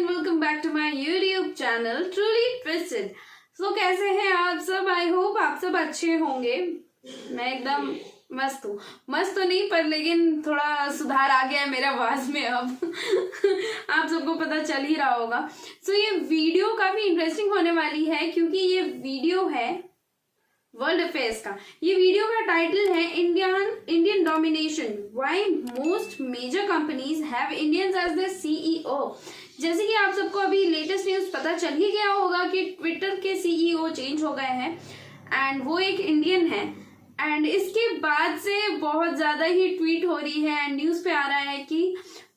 and welcome back to my YouTube channel Truly Twisted. So कैसे हैं आप सब? आई होप आप सब अच्छे होंगे। मैं एकदम मस्त हूँ। मस्त तो नहीं पर लेकिन थोड़ा सुधार आ गया है मेरे आवाज में अब। आप सबको पता चल ही रहा होगा। सो ये वीडियो काफी इंटरेस्टिंग होने वाली है क्योंकि ये वीडियो है वर्ल्ड अफेयर्स का। ये वीडियो का टाइटल है Indian domination, why most major companies have Indians as their CEO. जैसे कि आप सबको अभी लेटेस्ट न्यूज पता चल ही गया होगा कि ट्विटर के सीईओ चेंज हो गए हैं एंड वो एक इंडियन है। एंड इसके बाद से बहुत ज्यादा ही ट्वीट हो रही है एंड न्यूज पे आ रहा है कि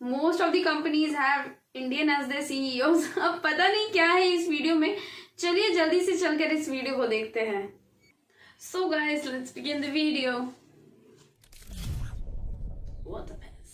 most of the companies have Indian as their CEO. अब पता नहीं क्या है इस वीडियो में। चलिए जल्दी से चलकर इस वीडियो को देखते हैं। So guys, let's begin the video. What the mess?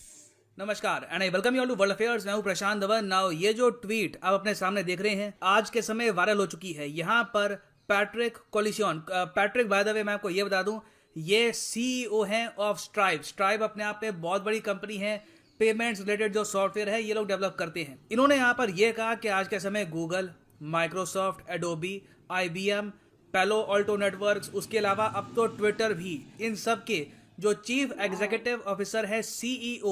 नमस्कार and I welcome you all to world affairs. मैं हूं प्रशांत धवन। नाउ ये जो ट्वीट आप अपने सामने देख रहे हैं आज के समय वायरल हो चुकी है। यहाँ पर Patrick Collison, Patrick by the way मैं आपको ये बता दूं, ये सीईओ हैं ऑफ स्ट्राइप। स्ट्राइप अपने आप में बहुत बड़ी कंपनी है, पेमेंट्स रिलेटेड जो सॉफ्टवेयर है ये लोग डेवलप करते हैं। इन्होंने यहाँ पर यह कहा कि आज के समय गूगल, माइक्रोसॉफ्ट, एडोबी, IBM, पैलो ऑल्टो नेटवर्क्स, उसके अलावा अब तो ट्विटर भी, इन सब के जो चीफ एग्जीक्यूटिव ऑफिसर है सीईओ,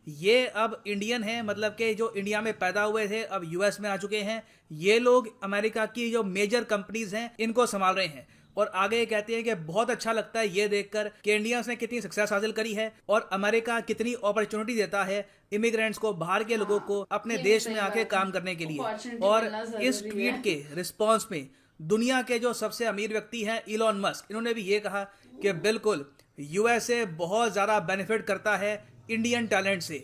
ये अब इंडियन है। मतलब कि जो इंडिया में पैदा हुए थे अब यूएस में आ चुके हैं। ये लोग अमेरिका की जो मेजर कंपनीज हैं इनको संभाल रहे हैं। और आगे कहते हैं कि बहुत अच्छा लगता है ये देखकर कि इंडियंस ने कितनी सक्सेस हासिल करी है और अमेरिका कितनी अपॉर्चुनिटी देता है इमिग्रेंट्स को, बाहर के लोगों को अपने देश में आके काम करने के लिए। और इस ट्वीट के रिस्पॉन्स में दुनिया के जो सबसे अमीर व्यक्ति हैं इलॉन मस्क, इन्होंने भी ये कहा कि बिल्कुल यूएसए बहुत ज़्यादा बेनिफिट करता है इंडियन टैलेंट से।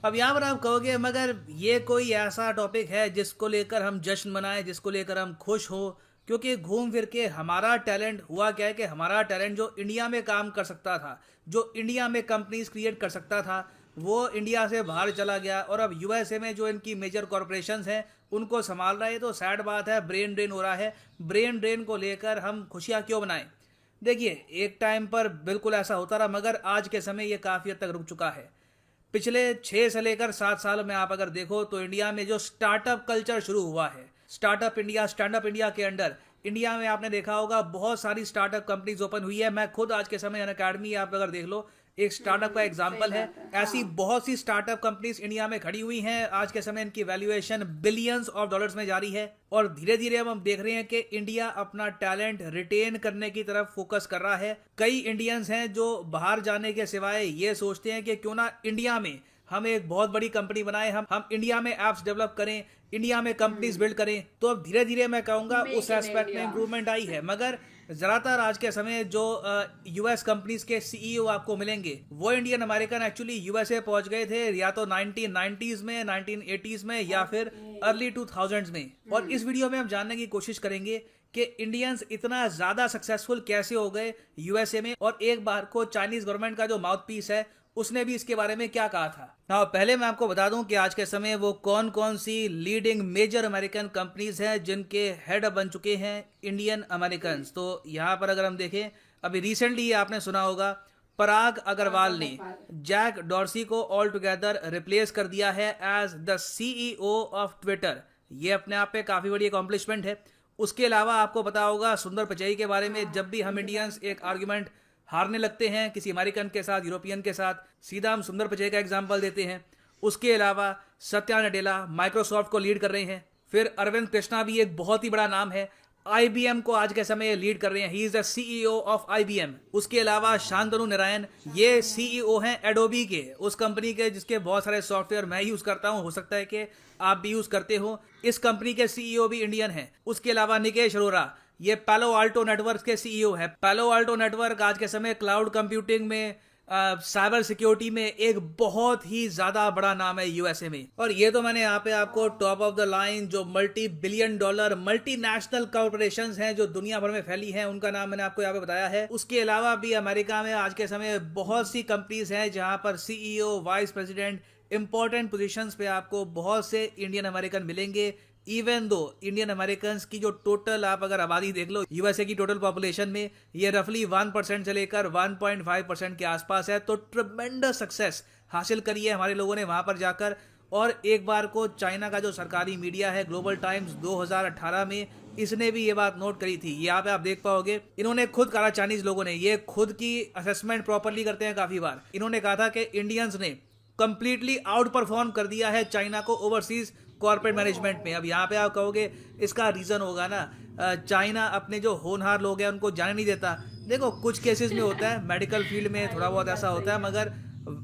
अब यहाँ पर आप कहोगे मगर ये कोई ऐसा टॉपिक है जिसको लेकर हम जश्न मनाएं, जिसको लेकर हम खुश हो, क्योंकि घूम फिर के हमारा टैलेंट हुआ क्या है कि हमारा टैलेंट जो इंडिया में काम कर सकता था, जो इंडिया में कंपनीज क्रिएट कर सकता था, वो इंडिया से बाहर चला गया और अब यूएसए में जो इनकी मेजर कॉरपोरेशंस हैं उनको संभाल रहा है। तो सैड बात है, ब्रेन ड्रेन हो रहा है। ब्रेन ड्रेन को लेकर हम खुशियां क्यों मनाएं? देखिए एक टाइम पर बिल्कुल ऐसा होता रहा मगर आज के समय ये काफ़ी हद तक रुक चुका है। पिछले 6 से लेकर 7 साल में आप अगर देखो तो इंडिया में जो स्टार्टअप कल्चर शुरू हुआ है, स्टार्टअप इंडिया, स्टैंड इंडिया के अंडर इंडिया में आपने देखा होगा बहुत सारी स्टार्टअप कंपनीज ओपन हुई है। मैं खुद आज के समय अनअकैडमी आप अगर देख लो एक स्टार्टअप का एग्जांपल है। ऐसी बहुत सी स्टार्टअप कंपनीज इंडिया में खड़ी हुई हैं। आज के समय इनकी वैल्यूएशन बिलियंस ऑफ डॉलर्स में जारी है और धीरे धीरे अब हम देख रहे हैं कि इंडिया अपना टैलेंट रिटेन करने की तरफ फोकस कर रहा है। कई इंडियंस हैं जो बाहर जाने के सिवाय ये सोचते हैं कि क्यों ना इंडिया में हम एक बहुत बड़ी कंपनी बनाएं, हम इंडिया में एप्स डेवलप करें, इंडिया में कंपनीज बिल्ड करें। तो अब धीरे धीरे मैं कहूँगा उस एस्पेक्ट में इंप्रूवमेंट आई है। मगर ज़्यादातर आज के समय जो यूएस कंपनीज के सीईओ आपको मिलेंगे वो इंडियन अमेरिकन एक्चुअली यूएसए पहुंच गए थे या तो 1990s में, 1980s में या फिर अर्ली 2000s में। और इस वीडियो में हम जानने की कोशिश करेंगे कि इंडियंस इतना ज़्यादा सक्सेसफुल कैसे हो गए यूएसए में। और एक बार को चाइनीज गवर्नमेंट का जो माउथ पीस है उसने भी इसके बारे में क्या कहा था। ना पहले मैं आपको बता दूं कि आज के समय वो कौन कौन सी लीडिंग मेजर अमेरिकन कंपनीज हैं जिनके हेड बन चुके हैं इंडियन अमेरिकन्स। तो यहाँ पर अगर हम देखें अभी रिसेंटली आपने सुना होगा पराग अग्रवाल ने जैक डॉर्सी को ऑल टुगेदर रिप्लेस कर दिया है as the CEO of Twitter. ये अपने आप में काफ़ी बड़ी अकॉम्प्लिशमेंट है। उसके अलावा आपको पता होगा सुंदर पिचाई के बारे में। जब भी हम इंडियंस एक आर्ग्यूमेंट हारने लगते हैं किसी अमेरिकन के साथ, यूरोपियन के साथ, सीधा हम सुंदर पिचाई का एग्जाम्पल देते हैं। उसके अलावा सत्या नडेला माइक्रोसॉफ्ट को लीड कर रहे हैं। फिर अरविंद कृष्णा भी एक बहुत ही बड़ा नाम है, IBM को आज के समय लीड कर रहे हैं, he is the CEO of IBM। उसके अलावा शांतनु नारायण ये सीईओ हैं एडोबी के, उस कंपनी के जिसके बहुत सारे सॉफ्टवेयर मैं यूज करता हूं, हो सकता है कि आप भी यूज करते हो। इस कंपनी के सीईओ भी इंडियन हैं। उसके अलावा निकेश अरोरा ये पैलो ऑल्टो नेटवर्क के सीईओ है। पैलो ऑल्टो नेटवर्क आज के समय क्लाउड कंप्यूटिंग में, साइबर सिक्योरिटी में एक बहुत ही ज्यादा बड़ा नाम है यूएसए में। और ये तो मैंने यहाँ पे आपको टॉप ऑफ द लाइन जो multi billion dollar multinational corporations हैं जो दुनिया भर में फैली हैं उनका नाम मैंने आपको यहाँ पे बताया है। उसके अलावा भी अमेरिका में आज के समय बहुत सी कंपनीज हैं जहां पर CEO, vice president, important positions पे आपको बहुत से इंडियन अमेरिकन मिलेंगे। इवन दो इंडियन अमेरिकन की जो टोटल आप अगर आबादी देख लो यूएसए की टोटल पॉपुलेशन में ये रफली 1% से लेकर 1.5% के आसपास है। तो ट्रिमेंडस सक्सेस हासिल करी है हमारे लोगों ने वहां पर जाकर और एक बार को चाइना का जो सरकारी मीडिया है ग्लोबल टाइम्स 2018 में इसने भी ये बात नोट करी थी। यहाँ पे आप देख पाओगे इन्होंने खुद कहा, चाइनीज लोगों ने, ये खुद की असेसमेंट प्रॉपरली करते हैं काफी बार, इन्होंने कहा था कि इंडियंस ने कंप्लीटली आउट परफॉर्म कर दिया है चाइना को ओवरसीज कॉर्पोरेट मैनेजमेंट में। अब यहाँ पे आप कहोगे इसका रीजन होगा ना चाइना अपने जो होनहार लोग हैं उनको जाने नहीं देता। देखो कुछ केसेस में होता है, मेडिकल फील्ड में थोड़ा बहुत ऐसा होता है, मगर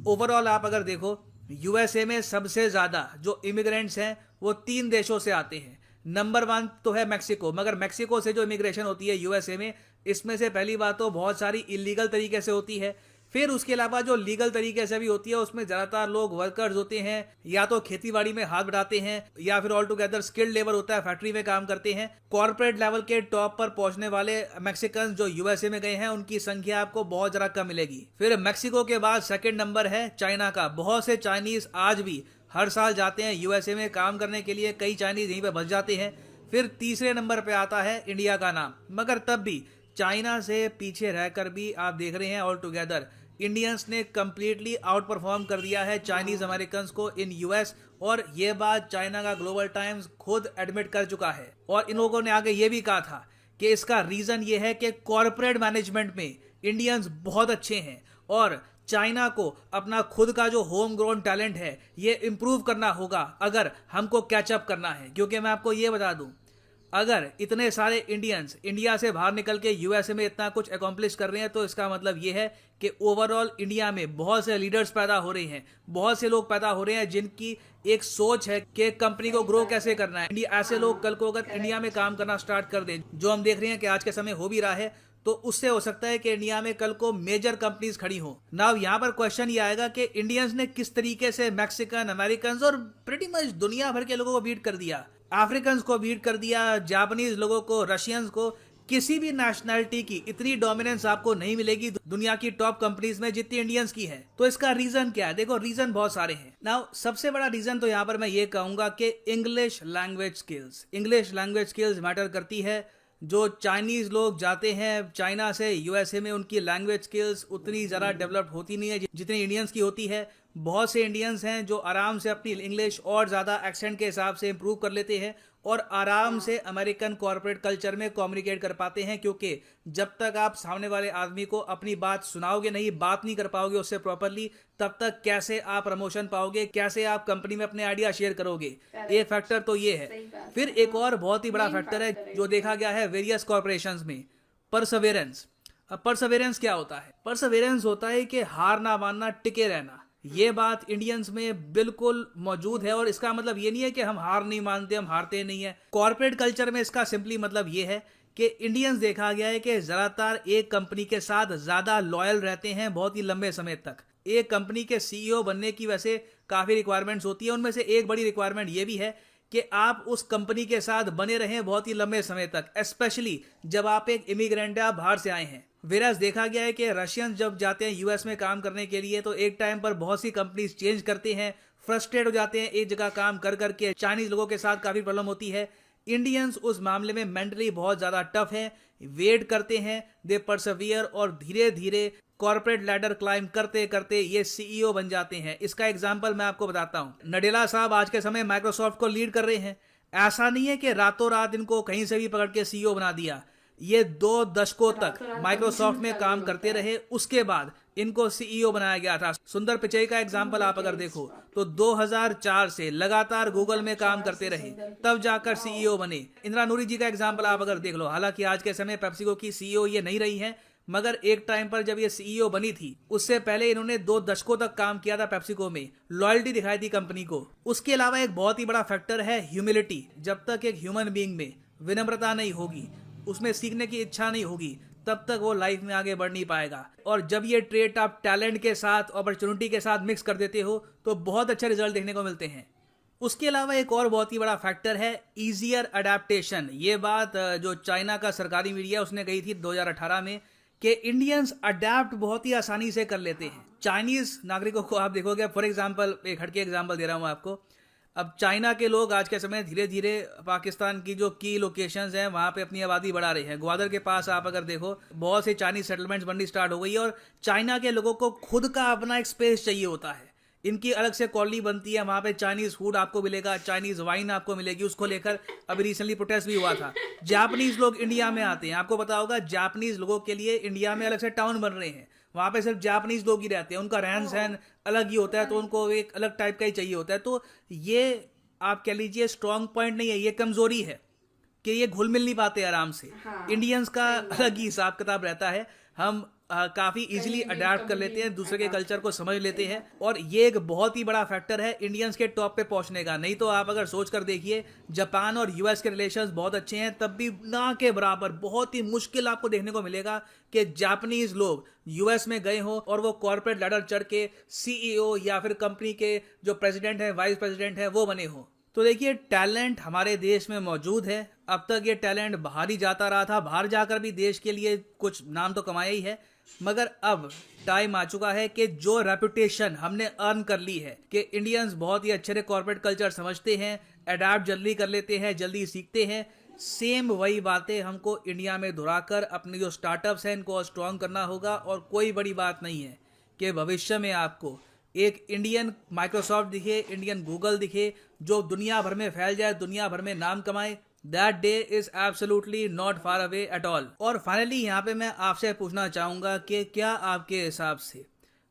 ओवरऑल आप अगर देखो यूएसए में सबसे ज्यादा जो इमिग्रेंट्स हैं वो 3 देशों से आते हैं। नंबर 1 तो है मैक्सिको, मगर मैक्सिको से जो इमिग्रेशन होती है यूएसए में, इसमें से पहली बात तो बहुत सारी इलीगल तरीके से होती है। फिर उसके अलावा जो लीगल तरीके से भी होती है उसमें ज्यादातर लोग वर्कर्स होते हैं, या तो खेतीबाड़ी में हाथ बढ़ाते हैं या फिर ऑल टुगेदर स्किल्ड लेबर होता है, फैक्ट्री में काम करते हैं। कॉर्पोरेट लेवल के टॉप पर पहुंचने वाले मैक्सिकन जो यूएसए में गए हैं उनकी संख्या आपको बहुत जरा कम मिलेगी। फिर मैक्सिको के बाद सेकंड नंबर है चाइना का। बहुत से चाइनीज आज भी हर साल जाते हैं यूएसए में काम करने के लिए, कई चाइनीज यहीं पर बस जाते हैं। फिर तीसरे नंबर पे आता है इंडिया का नाम, मगर तब भी चाइना से पीछे रहकर भी आप देख रहे हैं ऑल टुगेदर इंडियंस ने कंप्लीटली आउट परफॉर्म कर दिया है चाइनीज अमेरिकन को इन यूएस, और ये बात चाइना का ग्लोबल टाइम्स खुद एडमिट कर चुका है। और इन लोगों ने आगे ये भी कहा था कि इसका रीजन ये है कि कॉर्पोरेट मैनेजमेंट में इंडियंस बहुत अच्छे हैं और चाइना को अपना खुद का जो होम ग्रोन टैलेंट है ये इंप्रूव करना होगा अगर हमको कैचअप करना है। क्योंकि मैं आपको ये बता दूं, अगर इतने सारे इंडियंस इंडिया से बाहर निकल के यूएसए में इतना कुछ अकॉम्प्लिश कर रहे हैं तो इसका मतलब ये है कि ओवरऑल इंडिया में बहुत से लीडर्स पैदा हो रहे हैं, बहुत से लोग पैदा हो रहे हैं जिनकी एक सोच है कि कंपनी को ग्रो कैसे करना है। ऐसे लोग कल को अगर इंडिया में काम करना स्टार्ट कर दें, जो हम देख रहे हैं कि आज के समय हो भी रहा है, तो उससे हो सकता है कि इंडिया में कल को मेजर कंपनीज खड़ी हो। नाउ यहाँ पर क्वेश्चन ये आएगा कि इंडियंस ने किस तरीके से मैक्सिकन, अमेरिकन और प्रीटी मच दुनिया भर के लोगों को बीट कर दिया, अफ्रीकन को बीट कर दिया, जापानीज लोगों को, रशियंस को। किसी भी नेशनैलिटी की इतनी डोमिनेंस आपको नहीं मिलेगी दुनिया की टॉप कंपनीज में जितनी इंडियंस की है। तो इसका रीजन क्या है? देखो रीजन बहुत सारे हैं। नाउ सबसे बड़ा रीजन तो यहाँ पर मैं ये कहूंगा कि इंग्लिश लैंग्वेज स्किल्स मैटर करती है। जो चाइनीज लोग जाते हैं चाइना से यूएसए में, उनकी लैंग्वेज स्किल्स उतनी ज़रा डेवलप होती नहीं है जितनी इंडियंस की होती है। बहुत से इंडियंस हैं जो आराम से अपनी इंग्लिश और ज़्यादा एक्सेंट के हिसाब से इम्प्रूव कर लेते हैं और आराम से अमेरिकन कॉर्पोरेट कल्चर में कम्युनिकेट कर पाते हैं। क्योंकि जब तक आप सामने वाले आदमी को अपनी बात सुनाओगे नहीं, बात नहीं कर पाओगे उससे प्रॉपरली, तब तक कैसे आप प्रमोशन पाओगे, कैसे आप कंपनी में अपने आइडिया शेयर करोगे। एक फैक्टर तो ये है। फिर एक और बहुत ही बड़ा फैक्टर है जो देखा गया है वेरियस कॉर्पोरेशंस में, परसवेरेंस। अब परसवेरेंस क्या होता है? परसवेरेंस होता है कि हार ना मानना, टिके रहना। ये बात इंडियंस में बिल्कुल मौजूद है और इसका मतलब ये नहीं है कि हम हार नहीं मानते, हम हारते नहीं है। कॉर्पोरेट कल्चर में इसका सिंपली मतलब ये है कि इंडियंस देखा गया है कि ज्यादातर एक कंपनी के साथ ज्यादा लॉयल रहते हैं बहुत ही लंबे समय तक। एक कंपनी के सीईओ बनने की वैसे काफी रिक्वायरमेंट्स होती है, उनमें से एक बड़ी रिक्वायरमेंट ये भी है कि आप उस कंपनी के साथ बने रहें बहुत ही लंबे समय तक, स्पेशली जब आप एक इमिग्रेंट है, आप बाहर से आए हैं। वेराज देखा गया है कि रशियन जब जाते हैं यूएस में काम करने के लिए तो एक टाइम पर बहुत सी कंपनीज चेंज करते हैं, फ्रस्ट्रेट हो जाते हैं एक जगह काम कर करके। चाइनीज लोगों के साथ काफी प्रॉब्लम होती है। इंडियंस उस मामले में मेंटली बहुत ज्यादा टफ है, वेट करते हैं, दे परसवियर और धीरे धीरे कॉर्पोरेट लैडर क्लाइम करते करते ये सीईओ बन जाते हैं। इसका एग्जांपल मैं आपको बताता हूं। नडेला साहब आज के समय माइक्रोसॉफ्ट को लीड कर रहे हैं। ऐसा नहीं है कि रातों रात इनको कहीं से भी पकड़ के सीईओ बना दिया। ये 2 दशकों तक माइक्रोसॉफ्ट में काम करते रहे, उसके बाद इनको सीईओ बनाया गया था। सुंदर पिचई का एग्जांपल आप अगर देखो तो 2004 से लगातार गूगल में काम करते रहे, तब जाकर सीईओ बने। इंदिरा नूरी जी का एग्जांपल आप अगर देख लो, हालांकि आज के समय पेप्सिको की सीईओ ये नहीं रही है, मगर एक टाइम पर जब ये सीईओ बनी थी उससे पहले इन्होंने 2 दशकों तक काम किया था पेप्सिको में, लॉयल्टी दिखाई थी कंपनी को। उसके अलावा एक बहुत ही बड़ा फैक्टर है ह्यूमिलिटी। जब तक एक ह्यूमन बीइंग में विनम्रता नहीं होगी, उसमें सीखने की इच्छा नहीं होगी, तब तक वो लाइफ में आगे बढ़ नहीं पाएगा। और जब ये ट्रेट आप टैलेंट के साथ, अपॉर्चुनिटी के साथ मिक्स कर देते हो तो बहुत अच्छे रिजल्ट देखने को मिलते हैं। उसके अलावा एक और बहुत ही बड़ा फैक्टर है ईजियर अडेप्टेशन। ये बात जो चाइना का सरकारी मीडिया उसने कही थी 2018 में कि इंडियंस अडेप्ट बहुत ही आसानी से कर लेते हैं। चाइनीज नागरिकों को आप देखोगे, फॉर एग्जांपल एक हटके एग्जांपल दे रहा हूं आपको। अब चाइना के लोग आज के समय धीरे धीरे पाकिस्तान की जो की लोकेशंस हैं वहां पे अपनी आबादी बढ़ा रहे हैं। ग्वादर के पास आप अगर देखो बहुत से चाइनीज सेटलमेंट्स बननी स्टार्ट हो गई और चाइना के लोगों को खुद का अपना एक स्पेस चाहिए होता है। इनकी अलग से कॉलोनी बनती है, वहाँ पे चाइनीज फूड आपको मिलेगा, चाइनीज वाइन आपको मिलेगी। उसको लेकर अभी रिसेंटली प्रोटेस्ट भी हुआ था। जापानीज लोग इंडिया में आते हैं, आपको पता होगा जापानीज लोगों के लिए इंडिया में अलग से टाउन बन रहे हैं। वहाँ पे सिर्फ जापानीज लोग ही रहते हैं, उनका रहन सहन अलग ही होता है, तो उनको एक अलग टाइप का ही चाहिए होता है। तो ये आप कह लीजिए स्ट्रॉन्ग पॉइंट नहीं है, ये कमजोरी है कि ये घुल मिल नहीं पाते आराम से। हाँ, इंडियंस का अलग ही हिसाब किताब रहता है, हम काफी इजीली अडेप्ट कर लेते हैं, दूसरे के कल्चर को समझ लेते हैं, और ये एक बहुत ही बड़ा फैक्टर है इंडियंस के टॉप पे पहुंचने का। नहीं तो आप अगर सोच कर देखिए, जापान और यूएस के रिलेशंस बहुत अच्छे हैं, तब भी ना के बराबर बहुत ही मुश्किल आपको देखने को मिलेगा कि जापानीज लोग यूएस में गए हों और वो कॉर्पोरेट लैडर चढ़ के सीईओ या फिर कंपनी के जो प्रेसिडेंट है, वाइस प्रेसिडेंट है, वो बने हों। तो देखिए, टैलेंट हमारे देश में मौजूद है। अब तक ये टैलेंट बाहर ही जाता रहा था, बाहर जाकर भी देश के लिए कुछ नाम तो कमाया ही है, मगर अब टाइम आ चुका है कि जो रेपुटेशन हमने अर्न कर ली है कि इंडियंस बहुत ही अच्छे कॉर्पोरेट कल्चर समझते हैं, अडैप्ट जल्दी कर लेते हैं, जल्दी सीखते हैं, सेम वही बातें हमको इंडिया में दोहराकर अपने जो स्टार्टअप्स हैं इनको स्ट्रॉन्ग करना होगा। और कोई बड़ी बात नहीं है कि भविष्य में आपको एक इंडियन माइक्रोसॉफ्ट दिखे, इंडियन गूगल दिखे, जो दुनिया भर में फैल जाए, दुनिया भर में नाम कमाए। That day is absolutely not far away at all. और फाइनली यहाँ पे मैं आपसे पूछना चाहूँगा कि क्या आपके हिसाब से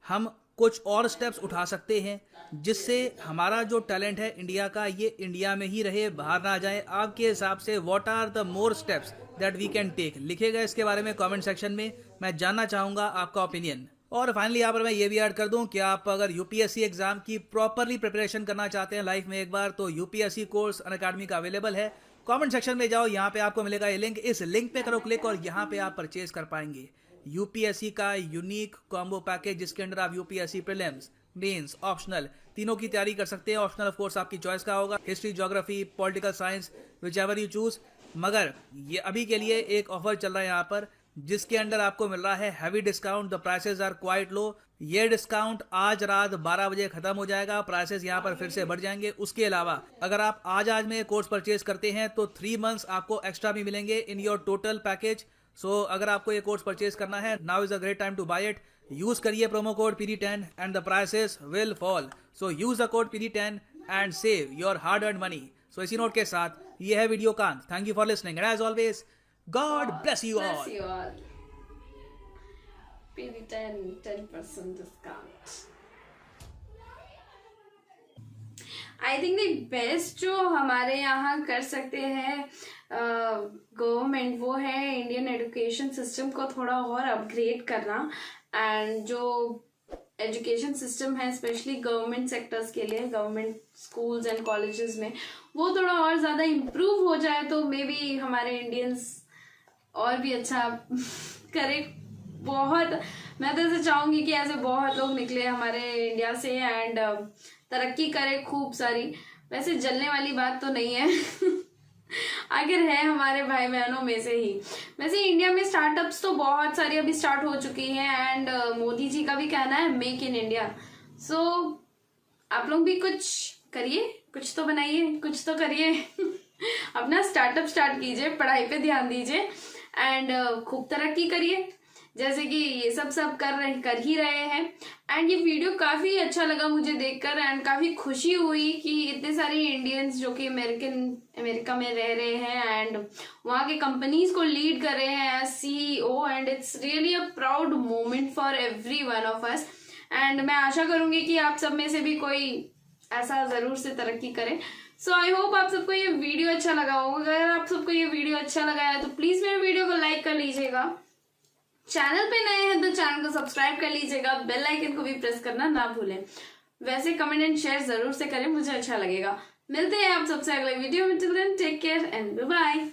हम कुछ और स्टेप्स उठा सकते हैं जिससे हमारा जो टैलेंट है इंडिया का, ये इंडिया में ही रहे, बाहर ना जाए। आपके हिसाब से what are the more steps that we can take? लिखेगा इसके बारे में कमेंट सेक्शन में, मैं जानना चाहूँगा आपका ओपिनियन। और फाइनली यहाँ पर मैं ये भी ऐड कर दूं कि आप अगर यूपीएससी एग्जाम की प्रॉपरली प्रिपरेशन करना चाहते हैं लाइफ में एक बार, तो यूपीएससी कोर्स अनअकैडमी का अवेलेबल है। कमेंट सेक्शन में जाओ, यहाँ पे आपको मिलेगा ये लिंक, इस लिंक पे करो क्लिक और यहाँ पे आप परचेज कर पाएंगे यूपीएससी का यूनिक कॉम्बो पैकेज, जिसके अंदर आप यूपीएससी प्रीलिम्स, मेंस, ऑप्शनल तीनों की तैयारी कर सकते हैं। ऑप्शनल ऑफ कोर्स आपकी चॉइस का होगा, history, geography, political science, which ever you choose. मगर ये अभी के लिए एक ऑफर चल रहा है यहाँ पर, जिसके अंदर आपको मिल रहा है heavy discount. The prices are quite low. ये डिस्काउंट आज रात 12 बजे खत्म हो जाएगा, प्राइसेस यहाँ पर फिर से बढ़ जाएंगे। उसके अलावा अगर आप आज में कोर्स परचेज करते हैं तो 3 मंथ्स आपको एक्स्ट्रा भी मिलेंगे in your total package. So अगर आपको ये कोर्स परचेज करना है, now is a great time to buy it. Use करिए promo code PD10 and the prices will fall. So use the code PD10 and save your hard earned money. So इसी note के साथ ये है video कांत। Thank you for listening and as always God bless you all. Bless you all. PD10 10% discount. I think the best जो हमारे यहाँ कर सकते हैं गवर्नमेंट, वो है इंडियन एजुकेशन सिस्टम को थोड़ा और अपग्रेड करना। एंड जो एजुकेशन सिस्टम है स्पेशली गवर्नमेंट सेक्टर्स के लिए, गवर्नमेंट स्कूल्स एंड कॉलेजेस में, वो थोड़ा और ज़्यादा इम्प्रूव हो जाए तो मे बी हमारे इंडियंस और भी अच्छा करे। बहुत मैं तो ऐसे चाहूंगी कि ऐसे बहुत लोग निकले हमारे इंडिया से एंड तरक्की करे खूब सारी। वैसे जलने वाली बात तो नहीं है अगर है हमारे भाई बहनों में से ही। वैसे इंडिया में स्टार्टअप्स तो बहुत सारी अभी स्टार्ट हो चुकी हैं एंड मोदी जी का भी कहना है मेक इन इंडिया। सो आप लोग भी कुछ करिए, कुछ तो बनाइए, कुछ तो करिए अपना स्टार्टअप स्टार्ट कीजिए, पढ़ाई पे ध्यान दीजिए एंड खूब तरक्की करिए जैसे कि ये सब कर ही रहे हैं। एंड ये वीडियो काफ़ी अच्छा लगा मुझे देखकर एंड काफ़ी खुशी हुई कि इतने सारे इंडियंस जो कि अमेरिका में रह रहे हैं एंड वहाँ के कंपनीज को लीड कर रहे हैं as CEO and it's really a proud moment for every one of us. And मैं आशा करूँगी कि आप सब में से भी कोई ऐसा ज़रूर से तरक्की करे। सो आई होप आप सबको ये वीडियो अच्छा लगा होगा। अगर आप सबको ये वीडियो अच्छा लगा है तो प्लीज़ मेरे वीडियो को लाइक कर लीजिएगा। चैनल पे नए हैं तो चैनल को सब्सक्राइब कर लीजिएगा, बेल आइकन को भी प्रेस करना ना भूलें। वैसे कमेंट एंड शेयर जरूर से करें, मुझे अच्छा लगेगा। मिलते हैं आप सबसे अगले वीडियो में। Till then take care and bye bye.